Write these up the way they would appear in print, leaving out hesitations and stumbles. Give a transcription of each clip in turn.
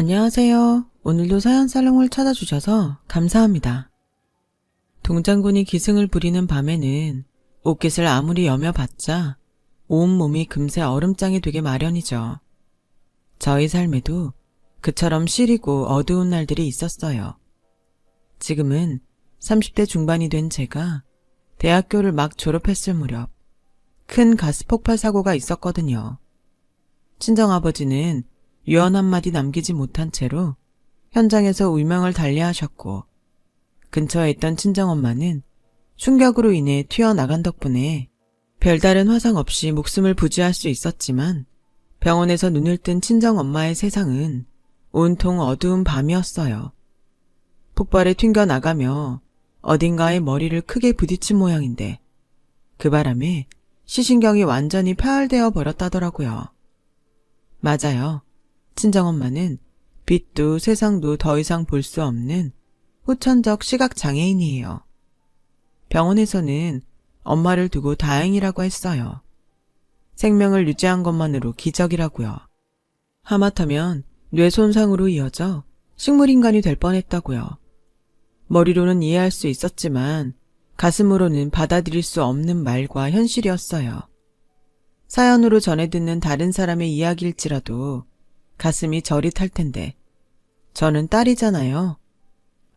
안녕하세요. 오늘도 사연살롱을 찾아주셔서 감사합니다. 동장군이 기승을 부리는 밤에는 옷깃을 아무리 여며봤자 온몸이 금세 얼음장이 되게 마련이죠. 저희 삶에도 그처럼 시리고 어두운 날들이 있었어요. 지금은 30대 중반이 된 제가 대학교를 막 졸업했을 무렵 큰 가스폭발 사고가 있었거든요. 친정아버지는 유언 한마디 남기지 못한 채로 현장에서 운명을 달리하셨고, 근처에 있던 친정엄마는 충격으로 인해 튀어나간 덕분에 별다른 화상 없이 목숨을 부지할 수 있었지만, 병원에서 눈을 뜬 친정엄마의 세상은 온통 어두운 밤이었어요. 폭발에 튕겨나가며 어딘가에 머리를 크게 부딪힌 모양인데, 그 바람에 시신경이 완전히 파열되어 버렸다더라고요. 맞아요. 친정엄마는 빛도 세상도 더 이상 볼 수 없는 후천적 시각장애인이에요. 병원에서는 엄마를 두고 다행이라고 했어요. 생명을 유지한 것만으로 기적이라고요. 하마터면 뇌 손상으로 이어져 식물인간이 될 뻔했다고요. 머리로는 이해할 수 있었지만 가슴으로는 받아들일 수 없는 말과 현실이었어요. 사연으로 전해 듣는 다른 사람의 이야기일지라도 가슴이 저릿할 텐데, 저는 딸이잖아요.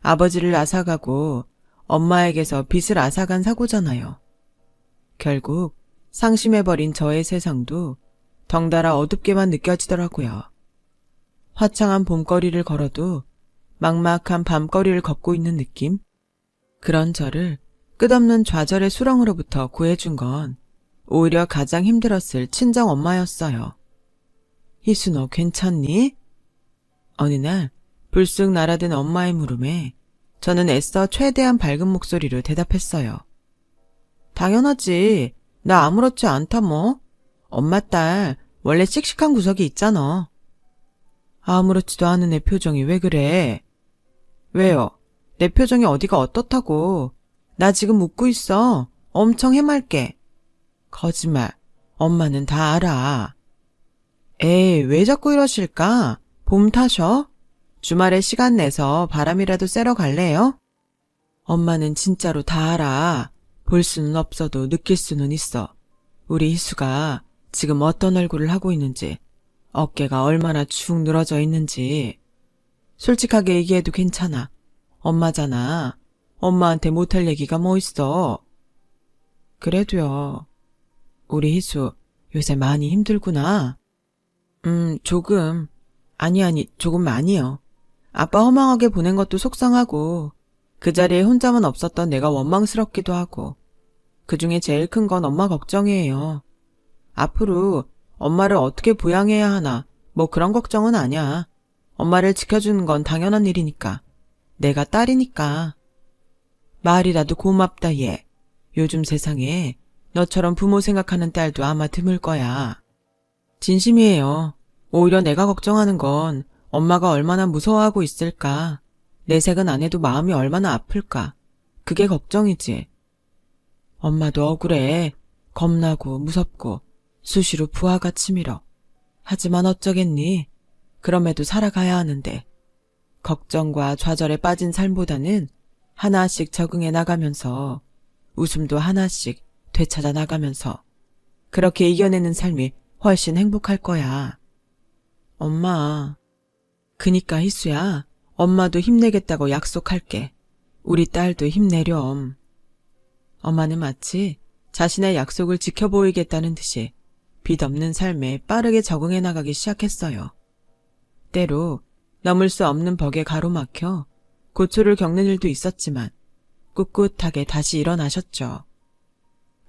아버지를 앗아가고 엄마에게서 빚을 앗아간 사고잖아요. 결국 상심해버린 저의 세상도 덩달아 어둡게만 느껴지더라고요. 화창한 봄거리를 걸어도 막막한 밤거리를 걷고 있는 느낌? 그런 저를 끝없는 좌절의 수렁으로부터 구해준 건 오히려 가장 힘들었을 친정엄마였어요. 희수, 너 괜찮니? 어느 날 불쑥 날아든 엄마의 물음에 저는 애써 최대한 밝은 목소리로 대답했어요. 당연하지. 나 아무렇지 않다 뭐. 엄마 딸 원래 씩씩한 구석이 있잖아. 아무렇지도 않은 애 표정이 왜 그래? 왜요? 내 표정이 어디가 어떻다고. 나 지금 웃고 있어. 엄청 해맑게. 거짓말. 엄마는 다 알아. 에이, 왜 자꾸 이러실까? 봄 타셔? 주말에 시간 내서 바람이라도 쐬러 갈래요? 엄마는 진짜로 다 알아. 볼 수는 없어도 느낄 수는 있어. 우리 희수가 지금 어떤 얼굴을 하고 있는지, 어깨가 얼마나 축 늘어져 있는지. 솔직하게 얘기해도 괜찮아. 엄마잖아. 엄마한테 못할 얘기가 뭐 있어. 그래도요. 우리 희수 요새 많이 힘들구나. 조금. 아니, 조금 많이요. 아빠 허망하게 보낸 것도 속상하고, 그 자리에 혼자만 없었던 내가 원망스럽기도 하고, 그중에 제일 큰 건 엄마 걱정이에요. 앞으로 엄마를 어떻게 부양해야 하나, 뭐 그런 걱정은 아니야. 엄마를 지켜주는 건 당연한 일이니까. 내가 딸이니까. 말이라도 고맙다 얘. 요즘 세상에 너처럼 부모 생각하는 딸도 아마 드물 거야. 진심이에요. 오히려 내가 걱정하는 건 엄마가 얼마나 무서워하고 있을까. 내색은 안 해도 마음이 얼마나 아플까. 그게 걱정이지. 엄마도 억울해. 겁나고 무섭고 수시로 부하가 치밀어. 하지만 어쩌겠니. 그럼에도 살아가야 하는데. 걱정과 좌절에 빠진 삶보다는 하나씩 적응해 나가면서 웃음도 하나씩 되찾아 나가면서 그렇게 이겨내는 삶이 훨씬 행복할 거야. 엄마. 그니까 희수야, 엄마도 힘내겠다고 약속할게. 우리 딸도 힘내렴. 엄마는 마치 자신의 약속을 지켜 보이겠다는 듯이 빚 없는 삶에 빠르게 적응해 나가기 시작했어요. 때로 넘을 수 없는 벽에 가로막혀 고초를 겪는 일도 있었지만 꿋꿋하게 다시 일어나셨죠.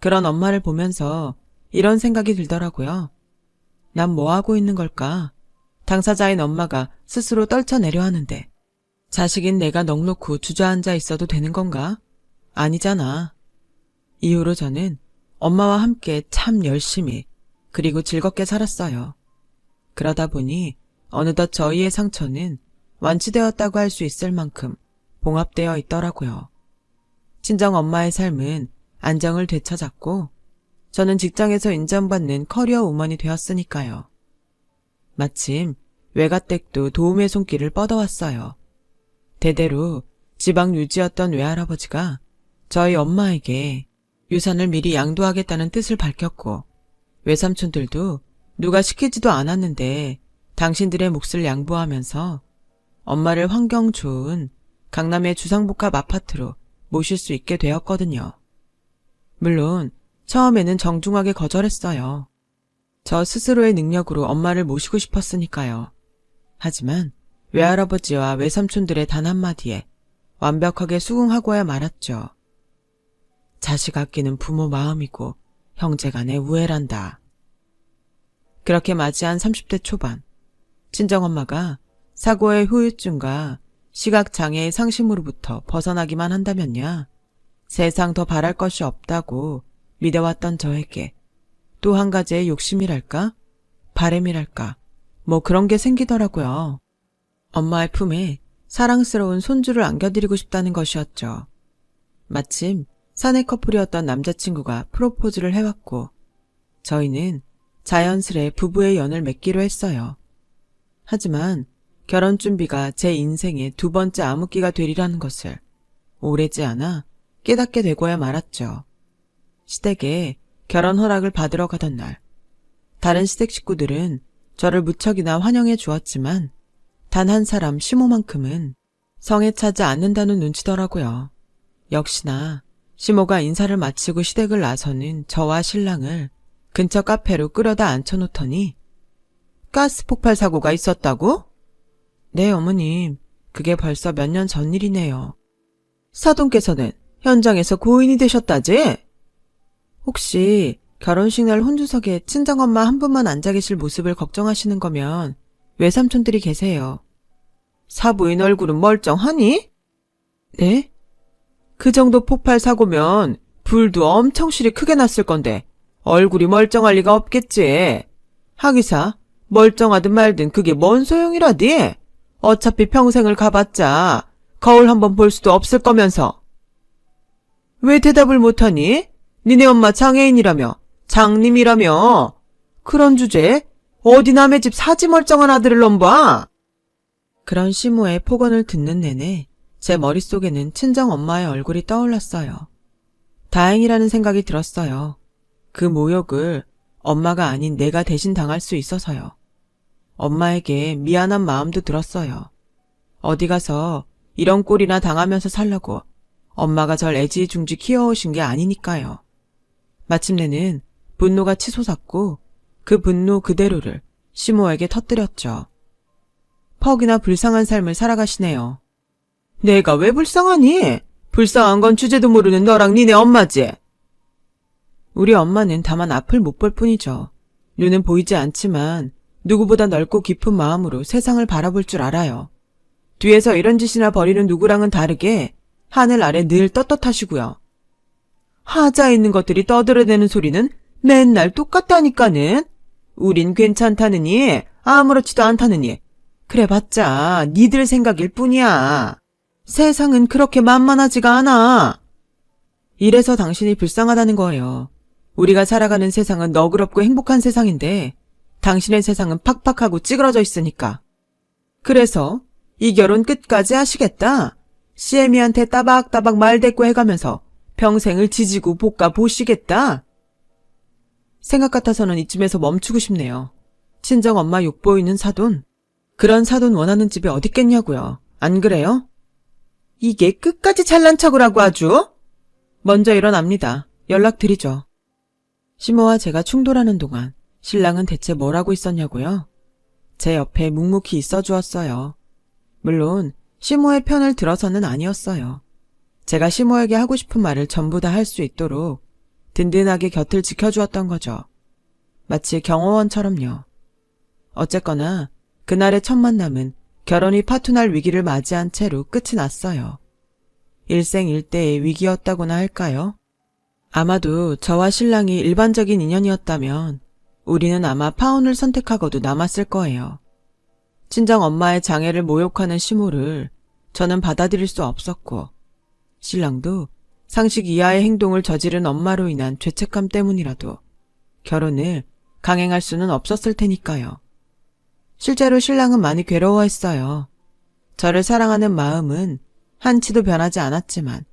그런 엄마를 보면서 이런 생각이 들더라고요. 난 뭐하고 있는 걸까? 당사자인 엄마가 스스로 떨쳐내려 하는데 자식인 내가 넋놓고 주저앉아 있어도 되는 건가? 아니잖아. 이후로 저는 엄마와 함께 참 열심히 그리고 즐겁게 살았어요. 그러다 보니 어느덧 저희의 상처는 완치되었다고 할 수 있을 만큼 봉합되어 있더라고요. 친정엄마의 삶은 안정을 되찾았고 저는 직장에서 인정받는 커리어 우먼이 되었으니까요. 마침 외가댁도 도움의 손길을 뻗어왔어요. 대대로 지방 유지였던 외할아버지가 저희 엄마에게 유산을 미리 양도하겠다는 뜻을 밝혔고, 외삼촌들도 누가 시키지도 않았는데 당신들의 몫을 양보하면서 엄마를 환경 좋은 강남의 주상복합 아파트로 모실 수 있게 되었거든요. 물론 처음에는 정중하게 거절했어요. 저 스스로의 능력으로 엄마를 모시고 싶었으니까요. 하지만 외할아버지와 외삼촌들의 단 한마디에 완벽하게 수긍하고야 말았죠. 자식 아끼는 부모 마음이고 형제간의 우애란다. 그렇게 맞이한 30대 초반, 친정엄마가 사고의 후유증과 시각장애의 상심으로부터 벗어나기만 한다면야 세상 더 바랄 것이 없다고 믿어왔던 저에게 또 한 가지의 욕심이랄까? 바램이랄까? 뭐 그런 게 생기더라고요. 엄마의 품에 사랑스러운 손주를 안겨드리고 싶다는 것이었죠. 마침 사내 커플이었던 남자친구가 프로포즈를 해왔고 저희는 자연스레 부부의 연을 맺기로 했어요. 하지만 결혼 준비가 제 인생의 두 번째 암흑기가 되리라는 것을 오래지 않아 깨닫게 되고야 말았죠. 시댁에 결혼 허락을 받으러 가던 날, 다른 시댁 식구들은 저를 무척이나 환영해 주었지만 단 한 사람 시모만큼은 성에 차지 않는다는 눈치더라고요. 역시나 시모가 인사를 마치고 시댁을 나서는 저와 신랑을 근처 카페로 끌어다 앉혀놓더니 가스 폭발 사고가 있었다고? 네, 어머님. 그게 벌써 몇 년 전 일이네요. 사돈께서는 현장에서 고인이 되셨다지? 혹시 결혼식 날 혼주석에 친정엄마 한 분만 앉아 계실 모습을 걱정하시는 거면 외삼촌들이 계세요. 사부인 얼굴은 멀쩡하니? 네? 그 정도 폭발 사고면 불도 엄청 실이 크게 났을 건데 얼굴이 멀쩡할 리가 없겠지. 하기사 멀쩡하든 말든 그게 뭔 소용이라디? 어차피 평생을 가봤자 거울 한번 볼 수도 없을 거면서. 왜 대답을 못하니? 니네 엄마 장애인이라며, 장님이라며. 그런 주제에 어디 남의 집 사지 멀쩡한 아들을 넘봐? 그런 시모의 폭언을 듣는 내내 제 머릿속에는 친정엄마의 얼굴이 떠올랐어요. 다행이라는 생각이 들었어요. 그 모욕을 엄마가 아닌 내가 대신 당할 수 있어서요. 엄마에게 미안한 마음도 들었어요. 어디 가서 이런 꼴이나 당하면서 살라고 엄마가 절 애지중지 키워오신 게 아니니까요. 마침내는 분노가 치솟았고 그 분노 그대로를 시모에게 터뜨렸죠. 퍽이나 불쌍한 삶을 살아가시네요. 내가 왜 불쌍하니? 불쌍한 건 주제도 모르는 너랑 니네 엄마지. 우리 엄마는 다만 앞을 못 볼 뿐이죠. 눈은 보이지 않지만 누구보다 넓고 깊은 마음으로 세상을 바라볼 줄 알아요. 뒤에서 이런 짓이나 벌이는 누구랑은 다르게 하늘 아래 늘 떳떳하시고요. 하자 있는 것들이 떠들어대는 소리는 맨날 똑같다니까는. 우린 괜찮다느니 아무렇지도 않다느니 그래봤자 니들 생각일 뿐이야. 세상은 그렇게 만만하지가 않아. 이래서 당신이 불쌍하다는 거예요. 우리가 살아가는 세상은 너그럽고 행복한 세상인데 당신의 세상은 팍팍하고 찌그러져 있으니까. 그래서 이 결혼 끝까지 하시겠다? 시애미한테 따박따박 말대꾸 해가면서 평생을 지지고 볶아 보시겠다? 생각 같아서는 이쯤에서 멈추고 싶네요. 친정엄마 욕보이는 사돈? 그런 사돈 원하는 집이 어딨겠냐고요. 안 그래요? 이게 끝까지 잘난 척을 하고 아주? 먼저 일어납니다. 연락드리죠. 시모와 제가 충돌하는 동안 신랑은 대체 뭘 하고 있었냐고요? 제 옆에 묵묵히 있어 주었어요. 물론 시모의 편을 들어서는 아니었어요. 제가 시모에게 하고 싶은 말을 전부 다 할 수 있도록 든든하게 곁을 지켜주었던 거죠. 마치 경호원처럼요. 어쨌거나 그날의 첫 만남은 결혼이 파토날 위기를 맞이한 채로 끝이 났어요. 일생일대의 위기였다고나 할까요? 아마도 저와 신랑이 일반적인 인연이었다면 우리는 아마 파혼을 선택하고도 남았을 거예요. 친정 엄마의 장애를 모욕하는 시모를 저는 받아들일 수 없었고 신랑도 상식 이하의 행동을 저지른 엄마로 인한 죄책감 때문이라도 결혼을 강행할 수는 없었을 테니까요. 실제로 신랑은 많이 괴로워했어요. 저를 사랑하는 마음은 한치도 변하지 않았지만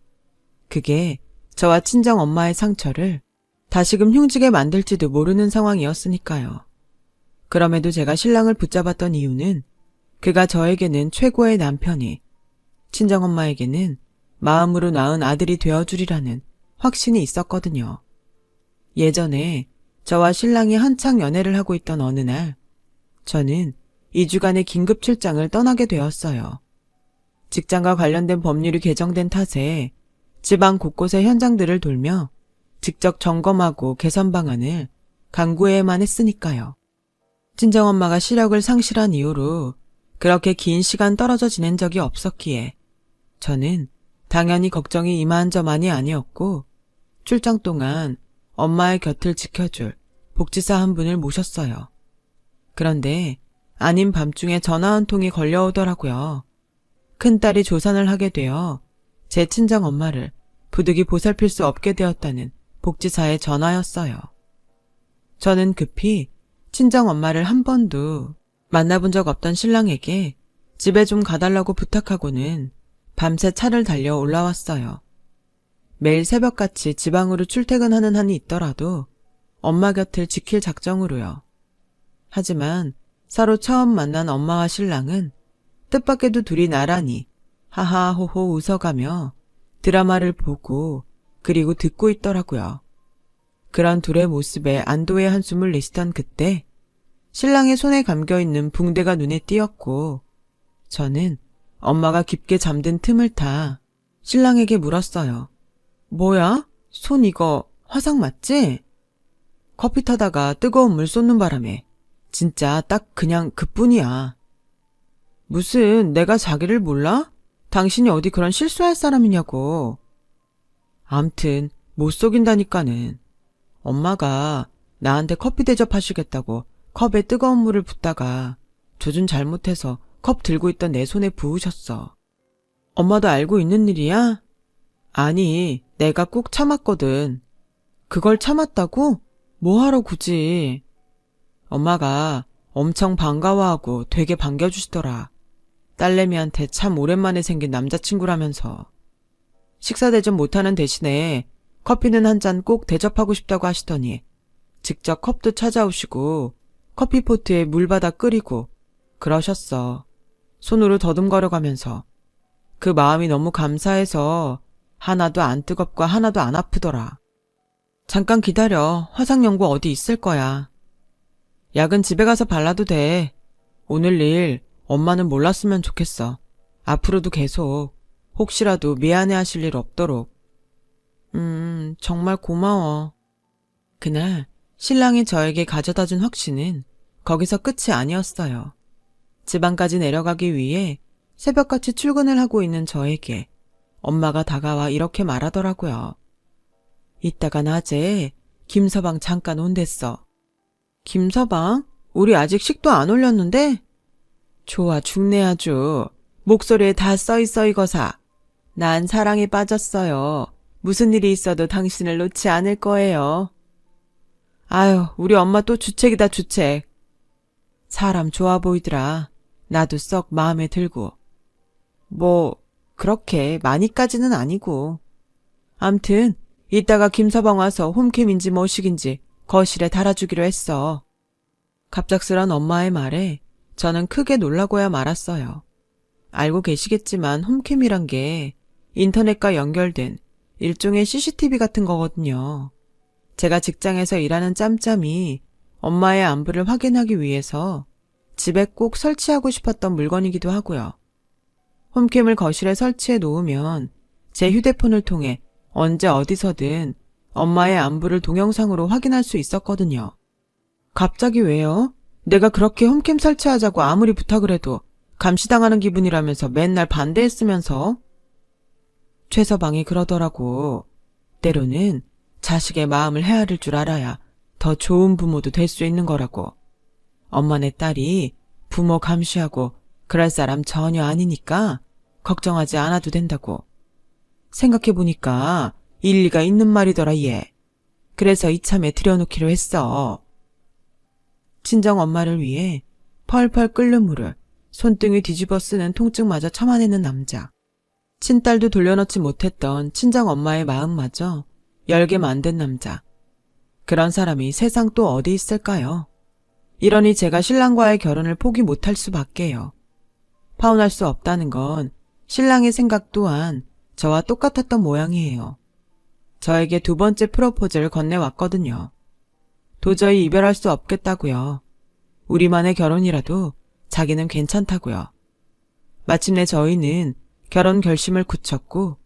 그게 저와 친정 엄마의 상처를 다시금 흉지게 만들지도 모르는 상황이었으니까요. 그럼에도 제가 신랑을 붙잡았던 이유는 그가 저에게는 최고의 남편이, 친정엄마에게는 마음으로 낳은 아들이 되어주리라는 확신이 있었거든요. 예전에 저와 신랑이 한창 연애를 하고 있던 어느 날, 저는 2주간의 긴급 출장을 떠나게 되었어요. 직장과 관련된 법률이 개정된 탓에 지방 곳곳의 현장들을 돌며 직접 점검하고 개선 방안을 강구해야만 했으니까요. 친정엄마가 시력을 상실한 이후로 그렇게 긴 시간 떨어져 지낸 적이 없었기에 저는 당연히 걱정이 이만저만이 아니었고 출장 동안 엄마의 곁을 지켜줄 복지사 한 분을 모셨어요. 그런데 아닌 밤중에 전화 한 통이 걸려오더라고요. 큰딸이 조산을 하게 되어 제 친정엄마를 부득이 보살필 수 없게 되었다는 복지사의 전화였어요. 저는 급히 친정엄마를 한 번도 만나본 적 없던 신랑에게 집에 좀 가달라고 부탁하고는 밤새 차를 달려 올라왔어요. 매일 새벽같이 지방으로 출퇴근하는 한이 있더라도 엄마 곁을 지킬 작정으로요. 하지만 서로 처음 만난 엄마와 신랑은 뜻밖에도 둘이 나란히 하하호호 웃어가며 드라마를 보고 그리고 듣고 있더라고요. 그런 둘의 모습에 안도의 한숨을 내쉬던 그때 신랑의 손에 감겨있는 붕대가 눈에 띄었고 저는 엄마가 깊게 잠든 틈을 타 신랑에게 물었어요. 뭐야? 손 이거 화상 맞지? 커피 타다가 뜨거운 물 쏟는 바람에 진짜 딱 그냥 그뿐이야. 무슨 내가 자기를 몰라? 당신이 어디 그런 실수할 사람이냐고. 암튼 못 속인다니까는. 엄마가 나한테 커피 대접하시겠다고 컵에 뜨거운 물을 붓다가 조준 잘못해서 컵 들고 있던 내 손에 부으셨어. 엄마도 알고 있는 일이야? 아니, 내가 꼭 참았거든. 그걸 참았다고? 뭐하러 굳이. 엄마가 엄청 반가워하고 되게 반겨주시더라. 딸내미한테 참 오랜만에 생긴 남자친구라면서. 식사 대접 못하는 대신에 커피는 한 잔 꼭 대접하고 싶다고 하시더니 직접 컵도 찾아오시고 커피포트에 물 받아 끓이고 그러셨어. 손으로 더듬거려가면서. 그 마음이 너무 감사해서 하나도 안 뜨겁고 하나도 안 아프더라. 잠깐 기다려. 화상 연고 어디 있을 거야. 약은 집에 가서 발라도 돼. 오늘 일 엄마는 몰랐으면 좋겠어. 앞으로도 계속 혹시라도 미안해 하실 일 없도록. 정말 고마워. 그날 신랑이 저에게 가져다 준 확신은 거기서 끝이 아니었어요. 지방까지 내려가기 위해 새벽같이 출근을 하고 있는 저에게 엄마가 다가와 이렇게 말하더라고요. 이따가 낮에 김서방 잠깐 온댔어. 김서방? 우리 아직 식도 안 올렸는데? 좋아 죽네 아주. 목소리에 다 써이거사. 난 사랑에 빠졌어요. 무슨 일이 있어도 당신을 놓지 않을 거예요. 아유, 우리 엄마 또 주책이다 주책. 사람 좋아 보이더라. 나도 썩 마음에 들고. 뭐 그렇게 많이까지는 아니고. 암튼 이따가 김서방 와서 홈캠인지 뭐식인지 거실에 달아주기로 했어. 갑작스런 엄마의 말에 저는 크게 놀라고야 말았어요. 알고 계시겠지만 홈캠이란 게 인터넷과 연결된 일종의 CCTV 같은 거거든요. 제가 직장에서 일하는 짬짬이 엄마의 안부를 확인하기 위해서 집에 꼭 설치하고 싶었던 물건이기도 하고요. 홈캠을 거실에 설치해 놓으면 제 휴대폰을 통해 언제 어디서든 엄마의 안부를 동영상으로 확인할 수 있었거든요. 갑자기 왜요? 내가 그렇게 홈캠 설치하자고 아무리 부탁을 해도 감시당하는 기분이라면서 맨날 반대했으면서. 최서방이 그러더라고. 때로는 자식의 마음을 헤아릴 줄 알아야 더 좋은 부모도 될 수 있는 거라고. 엄마네 딸이 부모 감시하고 그럴 사람 전혀 아니니까 걱정하지 않아도 된다고. 생각해보니까 일리가 있는 말이더라 얘. 그래서 이참에 들여놓기로 했어. 친정 엄마를 위해 펄펄 끓는 물을 손등에 뒤집어 쓰는 통증마저 참아내는 남자. 친딸도 돌려놓지 못했던 친정엄마의 마음마저 열게 만든 남자. 그런 사람이 세상 또 어디 있을까요? 이러니 제가 신랑과의 결혼을 포기 못할 수밖에요. 파혼할 수 없다는 건 신랑의 생각 또한 저와 똑같았던 모양이에요. 저에게 두 번째 프로포즈를 건네왔거든요. 도저히 이별할 수 없겠다고요. 우리만의 결혼이라도 자기는 괜찮다고요. 마침내 저희는 결혼 결심을 굳혔고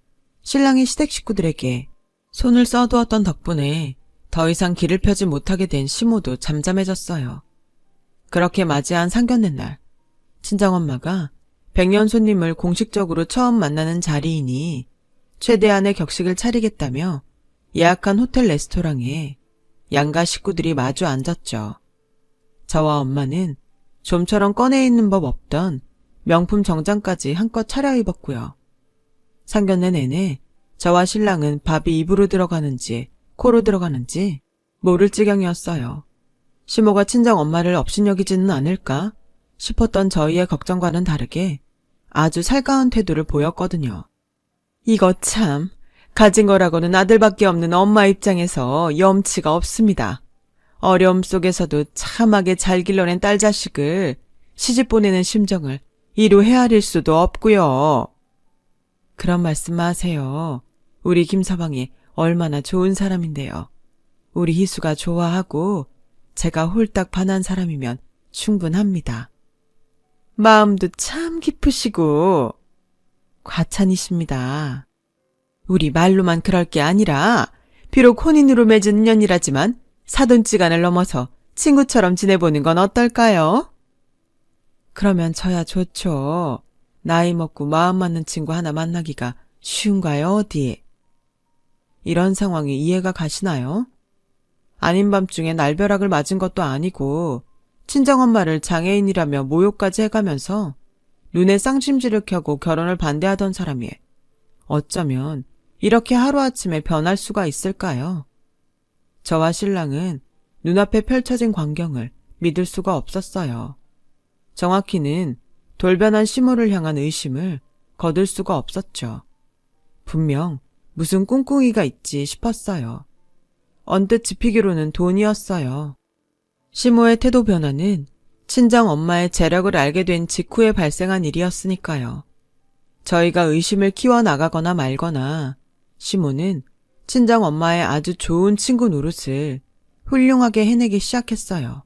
신랑이 시댁 식구들에게 손을 써두었던 덕분에 더 이상 길을 펴지 못하게 된 시모도 잠잠해졌어요. 그렇게 맞이한 상견례 날, 친정엄마가 백년 손님을 공식적으로 처음 만나는 자리이니 최대한의 격식을 차리겠다며 예약한 호텔 레스토랑에 양가 식구들이 마주 앉았죠. 저와 엄마는 좀처럼 꺼내 있는 법 없던 명품 정장까지 한껏 차려입었고요. 상견례 내내 저와 신랑은 밥이 입으로 들어가는지 코로 들어가는지 모를 지경이었어요. 시모가 친정엄마를 업신여기지는 않을까 싶었던 저희의 걱정과는 다르게 아주 살가운 태도를 보였거든요. 이거 참, 가진 거라고는 아들밖에 없는 엄마 입장에서 염치가 없습니다. 어려움 속에서도 참하게 잘 길러낸 딸 자식을 시집 보내는 심정을 이루 헤아릴 수도 없고요. 그런 말씀 마세요. 우리 김서방이 얼마나 좋은 사람인데요. 우리 희수가 좋아하고 제가 홀딱 반한 사람이면 충분합니다. 마음도 참 깊으시고 과찬이십니다. 우리 말로만 그럴 게 아니라 비록 혼인으로 맺은 인연이라지만 사돈지간을 넘어서 친구처럼 지내보는 건 어떨까요? 그러면 저야 좋죠. 나이 먹고 마음 맞는 친구 하나 만나기가 쉬운가요, 어디? 이런 상황이 이해가 가시나요? 아닌 밤중에 날벼락을 맞은 것도 아니고 친정엄마를 장애인이라며 모욕까지 해가면서 눈에 쌍심지를 켜고 결혼을 반대하던 사람이 어쩌면 이렇게 하루아침에 변할 수가 있을까요? 저와 신랑은 눈앞에 펼쳐진 광경을 믿을 수가 없었어요. 정확히는 돌변한 시모를 향한 의심을 거둘 수가 없었죠. 분명 무슨 꿍꿍이가 있지 싶었어요. 언뜻 짚히기로는 돈이었어요. 시모의 태도 변화는 친정 엄마의 재력을 알게 된 직후에 발생한 일이었으니까요. 저희가 의심을 키워나가거나 말거나 시모는 친정 엄마의 아주 좋은 친구 노릇을 훌륭하게 해내기 시작했어요.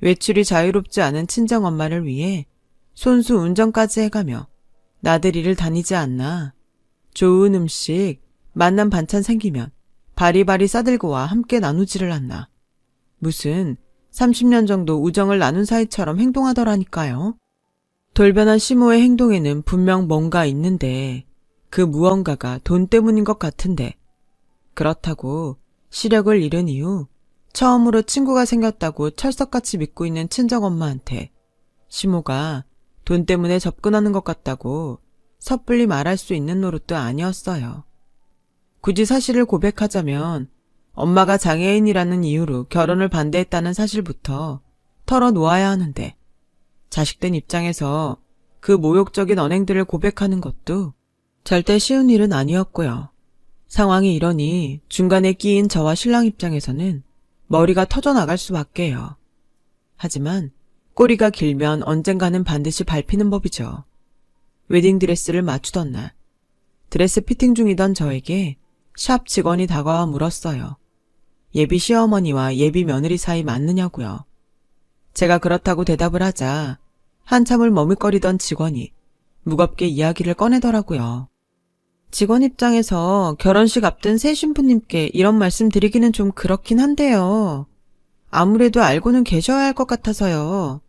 외출이 자유롭지 않은 친정 엄마를 위해 손수 운전까지 해가며 나들이를 다니지 않나. 좋은 음식, 맛난 반찬 생기면 바리바리 싸들고 와 함께 나누지를 않나. 무슨 30년 정도 우정을 나눈 사이처럼 행동하더라니까요. 돌변한 시모의 행동에는 분명 뭔가 있는데 그 무언가가 돈 때문인 것 같은데 그렇다고 시력을 잃은 이후 처음으로 친구가 생겼다고 철석같이 믿고 있는 친정엄마한테 시모가 돈 때문에 접근하는 것 같다고 섣불리 말할 수 있는 노릇도 아니었어요. 굳이 사실을 고백하자면 엄마가 장애인이라는 이유로 결혼을 반대했다는 사실부터 털어놓아야 하는데 자식된 입장에서 그 모욕적인 언행들을 고백하는 것도 절대 쉬운 일은 아니었고요. 상황이 이러니 중간에 끼인 저와 신랑 입장에서는 머리가 터져나갈 수밖에요. 하지만 꼬리가 길면 언젠가는 반드시 밟히는 법이죠. 웨딩드레스를 맞추던 날 드레스 피팅 중이던 저에게 샵 직원이 다가와 물었어요. 예비 시어머니와 예비 며느리 사이 맞느냐고요. 제가 그렇다고 대답을 하자 한참을 머뭇거리던 직원이 무겁게 이야기를 꺼내더라고요. 직원 입장에서 결혼식 앞둔 새 신부님께 이런 말씀 드리기는 좀 그렇긴 한데요. 아무래도 알고는 계셔야 할 것 같아서요.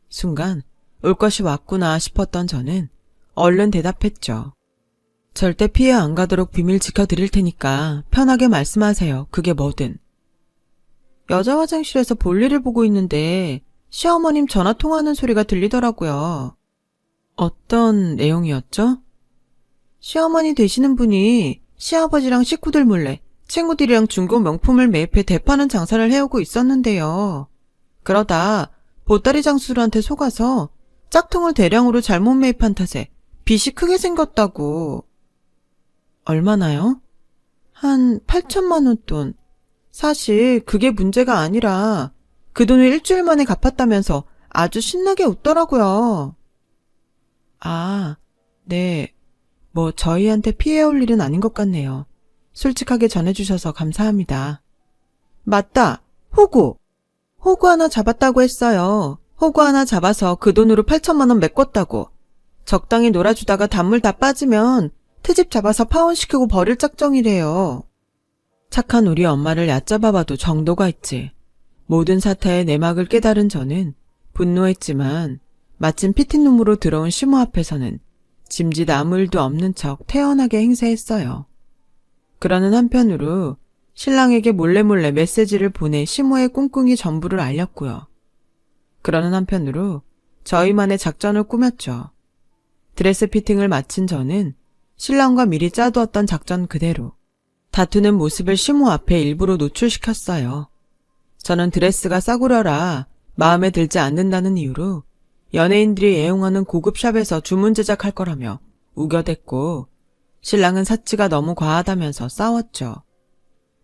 순간 올 것이 왔구나 싶었던 저는 얼른 대답했죠. 절대 피해 안 가도록 비밀 지켜드릴 테니까 편하게 말씀하세요. 그게 뭐든. 여자 화장실에서 볼일을 보고 있는데 시어머님 전화 통화하는 소리가 들리더라고요. 어떤 내용이었죠? 시어머니 되시는 분이 시아버지랑 식구들 몰래 친구들이랑 중고 명품을 매입해 대파는 장사를 해오고 있었는데요. 그러다 보따리 장수들한테 속아서 짝퉁을 대량으로 잘못 매입한 탓에 빚이 크게 생겼다고. 얼마나요? 한 8천만 원 돈. 사실 그게 문제가 아니라 그 돈을 일주일 만에 갚았다면서 아주 신나게 웃더라고요. 아, 네. 뭐 저희한테 피해 올 일은 아닌 것 같네요. 솔직하게 전해주셔서 감사합니다. 맞다. 호구. 호구 하나 잡았다고 했어요. 호구 하나 잡아서 그 돈으로 8천만 원 메꿨다고. 적당히 놀아주다가 단물 다 빠지면 트집 잡아서 파혼시키고 버릴 작정이래요. 착한 우리 엄마를 얕잡아봐도 정도가 있지. 모든 사태의 내막을 깨달은 저는 분노했지만 마침 피팅룸으로 들어온 시모 앞에서는 짐짓 아무 일도 없는 척 태연하게 행세했어요. 그러는 한편으로 신랑에게 몰래 메시지를 보내 시모의 꿍꿍이 전부를 알렸고요. 그러는 한편으로 저희만의 작전을 꾸몄죠. 드레스 피팅을 마친 저는 신랑과 미리 짜두었던 작전 그대로 다투는 모습을 시모 앞에 일부러 노출시켰어요. 저는 드레스가 싸구려라 마음에 들지 않는다는 이유로 연예인들이 애용하는 고급 샵에서 주문 제작할 거라며 우겨댔고 신랑은 사치가 너무 과하다면서 싸웠죠.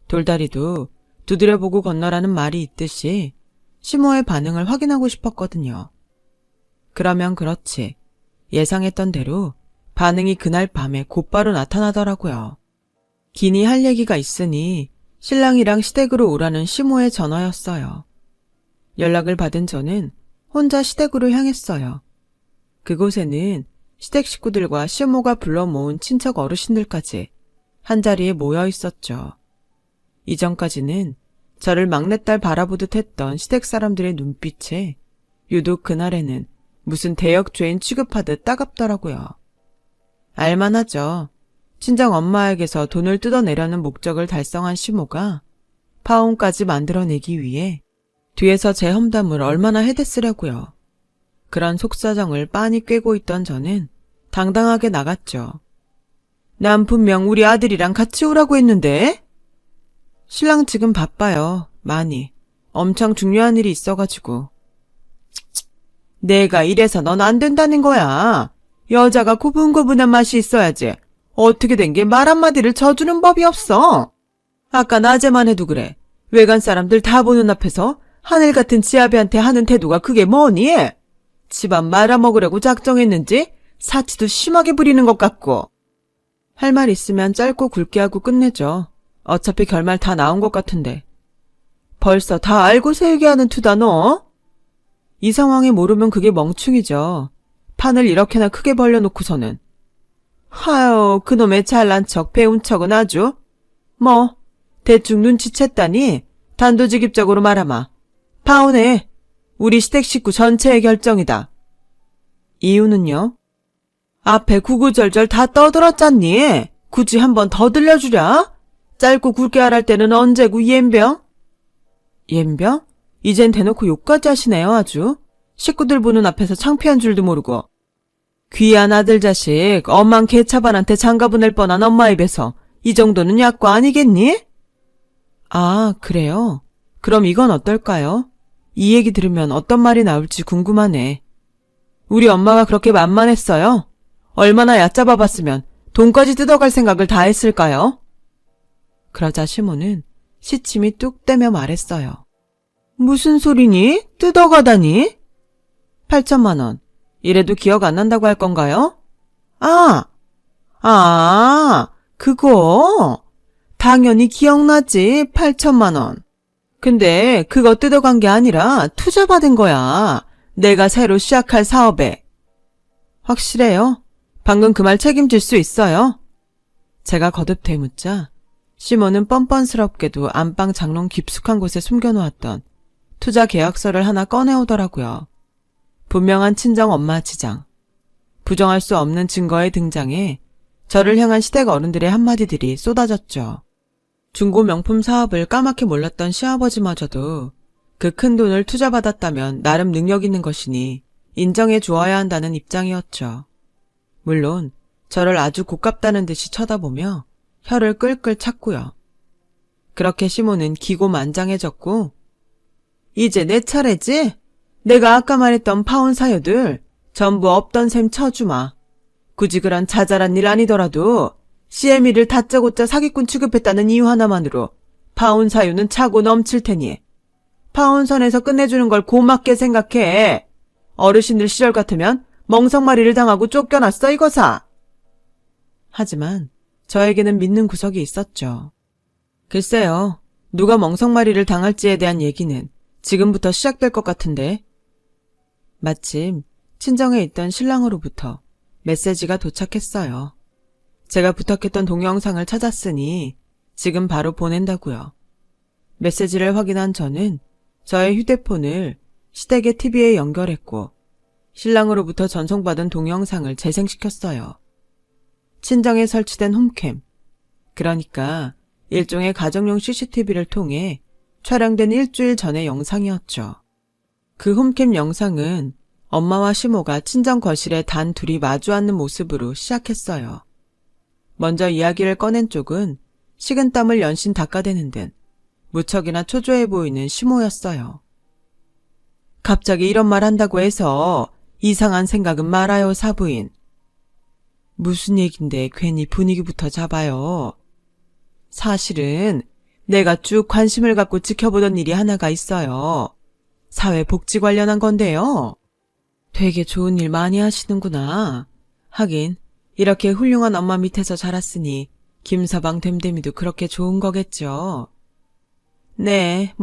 돌다리도 두드려보고 건너라는 말이 있듯이 시모의 반응을 확인하고 싶었거든요. 그러면 그렇지. 예상했던 대로 반응이 그날 밤에 곧바로 나타나더라고요. 기니 할 얘기가 있으니 신랑이랑 시댁으로 오라는 시모의 전화였어요. 연락을 받은 저는 혼자 시댁으로 향했어요. 그곳에는 시댁 식구들과 시모가 불러 모은 친척 어르신들까지 한자리에 모여 있었죠. 이전까지는 저를 막내딸 바라보듯 했던 시댁 사람들의 눈빛에 유독 그날에는 무슨 대역죄인 취급하듯 따갑더라고요. 알만하죠. 친정 엄마에게서 돈을 뜯어내려는 목적을 달성한 시모가 파혼까지 만들어내기 위해 뒤에서 제 험담을 얼마나 해댔으려고요. 그런 속사정을 빤히 꿰고 있던 저는 당당하게 나갔죠. 난 분명 우리 아들이랑 같이 오라고 했는데? 신랑 지금 바빠요. 많이. 엄청 중요한 일이 있어가지고. 내가 이래서 넌 안 된다는 거야. 여자가 고분고분한 맛이 있어야지. 어떻게 된 게 말 한마디를 져주는 법이 없어. 아까 낮에만 해도 그래. 외간 사람들 다 보는 앞에서 하늘 같은 지아비한테 하는 태도가 그게 뭐니? 집안 말아먹으려고 작정했는지 사치도 심하게 부리는 것 같고. 할 말 있으면 짧고 굵게 하고 끝내죠. 어차피 결말 다 나온 것 같은데. 벌써 다 알고서 얘기하는 투다 너? 이 상황에 모르면 그게 멍충이죠. 판을 이렇게나 크게 벌려놓고서는. 하유, 그놈의 잘난 척, 배운 척은 아주. 뭐, 대충 눈치챘다니 단도직입적으로 말하마. 파혼해. 우리 시댁 식구 전체의 결정이다. 이유는요? 앞에 구구절절 다 떠들었잖니. 굳이 한 번 더 들려주랴? 짧고 굵게 말할 때는 언제고 옌병? 옌병? 이젠 대놓고 욕까지 하시네요 아주. 식구들 보는 앞에서 창피한 줄도 모르고. 귀한 아들 자식 엄만 개차반한테 장가 보낼 뻔한 엄마 입에서 이 정도는 약과 아니겠니? 아, 그래요? 그럼 이건 어떨까요? 이 얘기 들으면 어떤 말이 나올지 궁금하네. 우리 엄마가 그렇게 만만했어요? 얼마나 얕잡아봤으면 돈까지 뜯어갈 생각을 다 했을까요? 그러자 시모는 시침이 뚝 떼며 말했어요. 무슨 소리니? 뜯어가다니? 8천만 원. 이래도 기억 안 난다고 할 건가요? 그거. 당연히 기억나지, 8천만 원. 근데 그거 뜯어간 게 아니라 투자받은 거야. 내가 새로 시작할 사업에. 확실해요? 방금 그 말 책임질 수 있어요? 제가 거듭 되묻자 시모는 뻔뻔스럽게도 안방 장롱 깊숙한 곳에 숨겨놓았던 투자 계약서를 하나 꺼내오더라고요. 분명한 친정 엄마 지장. 부정할 수 없는 증거의 등장에 저를 향한 시댁 어른들의 한마디들이 쏟아졌죠. 중고 명품 사업을 까맣게 몰랐던 시아버지마저도 그 큰 돈을 투자받았다면 나름 능력 있는 것이니 인정해 주어야 한다는 입장이었죠. 물론 저를 아주 고깝다는 듯이 쳐다보며 혀를 끌끌 찼고요. 그렇게 시모는 기고만장해졌고 이제 내 차례지? 내가 아까 말했던 파혼 사유들 전부 없던 셈 쳐주마. 굳이 그런 자잘한 일 아니더라도 CM이를 다짜고짜 사기꾼 취급했다는 이유 하나만으로 파혼 사유는 차고 넘칠 테니 파혼선에서 끝내주는 걸 고맙게 생각해. 어르신들 시절 같으면 멍석마리를 당하고 쫓겨났어 이거사. 하지만 저에게는 믿는 구석이 있었죠. 글쎄요. 누가 멍석마리를 당할지에 대한 얘기는 지금부터 시작될 것 같은데. 마침 친정에 있던 신랑으로부터 메시지가 도착했어요. 제가 부탁했던 동영상을 찾았으니 지금 바로 보낸다고요. 메시지를 확인한 저는 저의 휴대폰을 시댁의 TV에 연결했고 신랑으로부터 전송받은 동영상을 재생시켰어요. 친정에 설치된 홈캠, 그러니까 일종의 가정용 CCTV를 통해 촬영된 일주일 전의 영상이었죠. 그 홈캠 영상은 엄마와 시모가 친정 거실에 단 둘이 마주 앉는 모습으로 시작했어요. 먼저 이야기를 꺼낸 쪽은 식은땀을 연신 닦아대는 듯 무척이나 초조해 보이는 시모였어요. 갑자기 이런 말 한다고 해서 이상한 생각은 말아요, 사부인. 무슨 얘긴데 괜히 분위기부터 잡아요. 사실은 내가 쭉 관심을 갖고 지켜보던 일이 하나가 있어요. 사회복지 관련한 건데요. 되게 좋은 일 많이 하시는구나. 하긴 이렇게 훌륭한 엄마 밑에서 자랐으니 김서방 됨됨이도 그렇게 좋은 거겠죠. 네,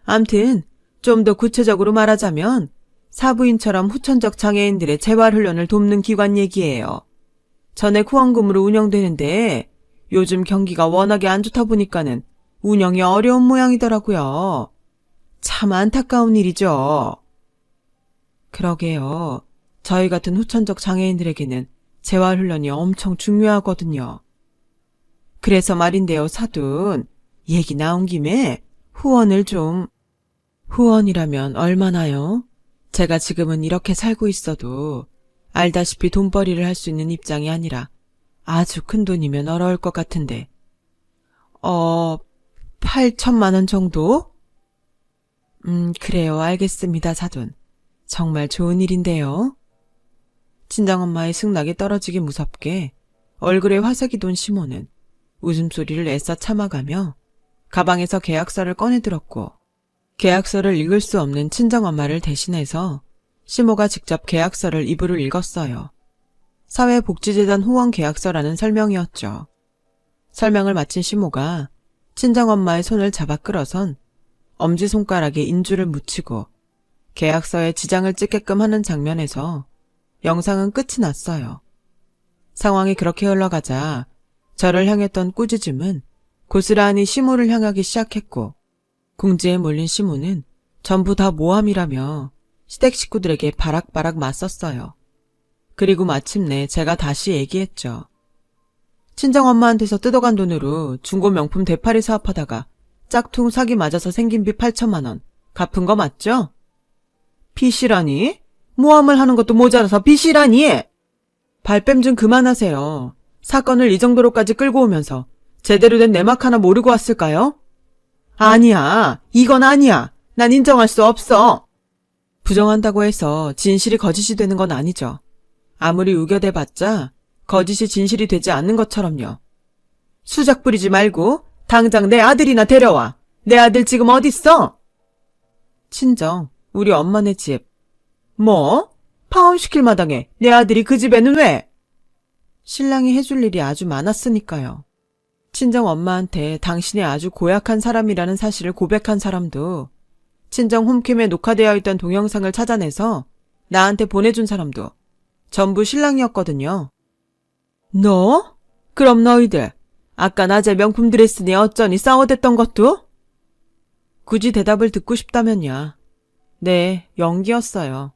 암튼 좀 더 구체적으로 말하자면 사부인처럼 후천적 장애인들의 재활훈련을 돕는 기관 얘기예요. 전액 후원금으로 운영되는데 요즘 경기가 워낙에 안 좋다 보니까는 운영이 어려운 모양이더라고요. 참 안타까운 일이죠. 그러게요. 저희 같은 후천적 장애인들에게는 재활훈련이 엄청 중요하거든요. 그래서 말인데요, 사돈. 얘기 나온 김에 후원을 좀. 후원이라면 얼마나요? 제가 지금은 이렇게 살고 있어도 알다시피 돈벌이를 할 수 있는 입장이 아니라 아주 큰 돈이면 어려울 것 같은데. 8천만 원 정도? 그래요. 알겠습니다, 사돈. 정말 좋은 일인데요. 친정엄마의 승낙이 떨어지기 무섭게 얼굴에 화색이 돈 시모는 웃음소리를 애써 참아가며 가방에서 계약서를 꺼내들었고 계약서를 읽을 수 없는 친정엄마를 대신해서 시모가 직접 계약서를 입으로 읽었어요. 사회복지재단 후원 계약서라는 설명이었죠. 설명을 마친 시모가 친정엄마의 손을 잡아 끌어선 엄지손가락에 인주를 묻히고 계약서에 지장을 찍게끔 하는 장면에서 영상은 끝이 났어요. 상황이 그렇게 흘러가자 저를 향했던 꾸짖음은 고스란히 시모를 향하기 시작했고 궁지에 몰린 시모는 전부 다 모함이라며 시댁 식구들에게 바락바락 맞섰어요. 그리고 마침내 제가 다시 얘기했죠. 친정엄마한테서 뜯어간 돈으로 중고 명품 대파리 사업하다가 짝퉁 사기 맞아서 생긴 빚 8천만 원 갚은 거 맞죠? 빚이라니? 모함을 하는 것도 모자라서 빚이라니? 발뺌 좀 그만하세요. 사건을 이 정도로까지 끌고 오면서 제대로 된 내막 하나 모르고 왔을까요? 아니야. 이건 아니야. 난 인정할 수 없어. 부정한다고 해서 진실이 거짓이 되는 건 아니죠. 아무리 우겨대봤자 거짓이 진실이 되지 않는 것처럼요. 수작 부리지 말고 당장 내 아들이나 데려와. 내 아들 지금 어딨어? 친정, 우리 엄마네 집. 뭐? 파혼시킬 마당에 내 아들이 그 집에는 왜? 신랑이 해줄 일이 아주 많았으니까요. 친정 엄마한테 당신이 아주 고약한 사람이라는 사실을 고백한 사람도, 친정 홈캠에 녹화되어 있던 동영상을 찾아내서 나한테 보내준 사람도 전부 신랑이었거든요. 너? 그럼 너희들 아까 낮에 명품 드레스니 어쩌니 싸워댔던 것도? 굳이 대답을 듣고 싶다면야. 네, 연기였어요.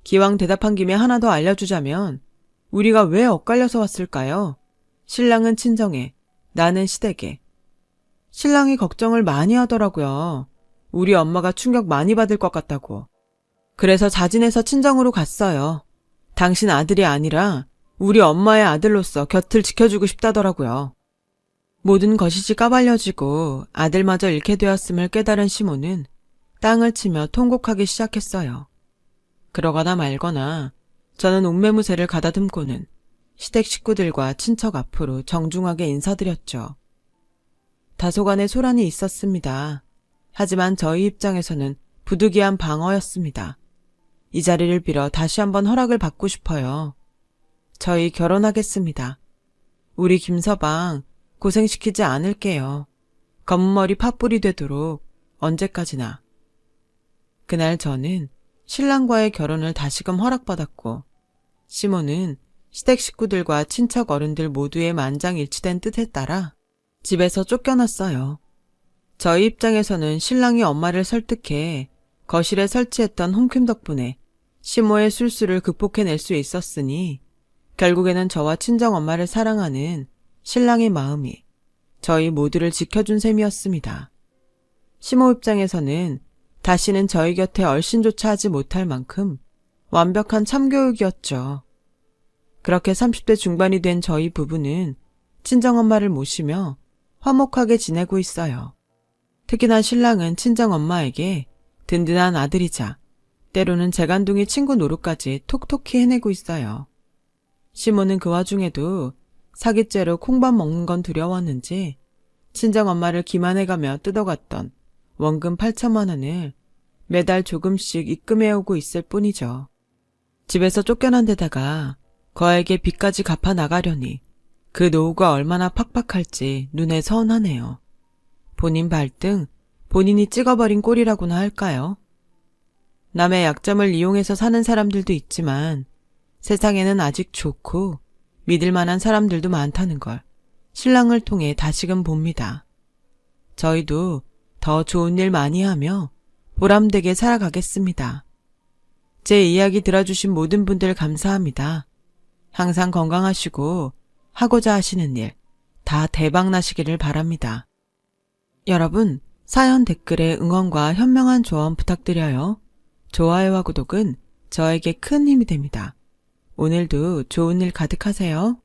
기왕 대답한 김에 하나 더 알려주자면 우리가 왜 엇갈려서 왔을까요? 신랑은 친정에, 나는 시댁에. 신랑이 걱정을 많이 하더라고요. 우리 엄마가 충격 많이 받을 것 같다고. 그래서 자진해서 친정으로 갔어요. 당신 아들이 아니라 우리 엄마의 아들로서 곁을 지켜주고 싶다더라고요. 모든 것이 까발려지고 아들마저 잃게 되었음을 깨달은 시모는 땅을 치며 통곡하기 시작했어요. 그러거나 말거나 저는 옥매무새를 가다듬고는 시댁 식구들과 친척 앞으로 정중하게 인사드렸죠. 다소간의 소란이 있었습니다. 하지만 저희 입장에서는 부득이한 방어였습니다. 이 자리를 빌어 다시 한번 허락을 받고 싶어요. 저희 결혼하겠습니다. 우리 김서방 고생시키지 않을게요. 검은머리 팥불이 되도록 언제까지나. 그날 저는 신랑과의 결혼을 다시금 허락받았고 시모는 시댁 식구들과 친척 어른들 모두의 만장일치된 뜻에 따라 집에서 쫓겨났어요. 저희 입장에서는 신랑이 엄마를 설득해 거실에 설치했던 홈캠 덕분에 시모의 술수를 극복해낼 수 있었으니 결국에는 저와 친정엄마를 사랑하는 신랑의 마음이 저희 모두를 지켜준 셈이었습니다. 시모 입장에서는 다시는 저희 곁에 얼씬조차 하지 못할 만큼 완벽한 참교육이었죠. 그렇게 30대 중반이 된 저희 부부는 친정엄마를 모시며 화목하게 지내고 있어요. 특히나 신랑은 친정엄마에게 든든한 아들이자 때로는 재간둥이 친구 노릇까지 톡톡히 해내고 있어요. 시모는 그 와중에도 사기죄로 콩밥 먹는 건 두려웠는지 친정엄마를 기만해가며 뜯어갔던 원금 8천만 원을 매달 조금씩 입금해오고 있을 뿐이죠. 집에서 쫓겨난 데다가 거액의 빚까지 갚아 나가려니 그 노후가 얼마나 팍팍할지 눈에 선하네요. 본인 발등 본인이 찍어버린 꼴이라고나 할까요? 남의 약점을 이용해서 사는 사람들도 있지만 세상에는 아직 좋고 믿을 만한 사람들도 많다는 걸 신랑을 통해 다시금 봅니다. 저희도 더 좋은 일 많이 하며 보람되게 살아가겠습니다. 제 이야기 들어주신 모든 분들 감사합니다. 항상 건강하시고 하고자 하시는 일 다 대박 나시기를 바랍니다. 여러분, 사연 댓글에 응원과 현명한 조언 부탁드려요. 좋아요와 구독은 저에게 큰 힘이 됩니다. 오늘도 좋은 일 가득하세요.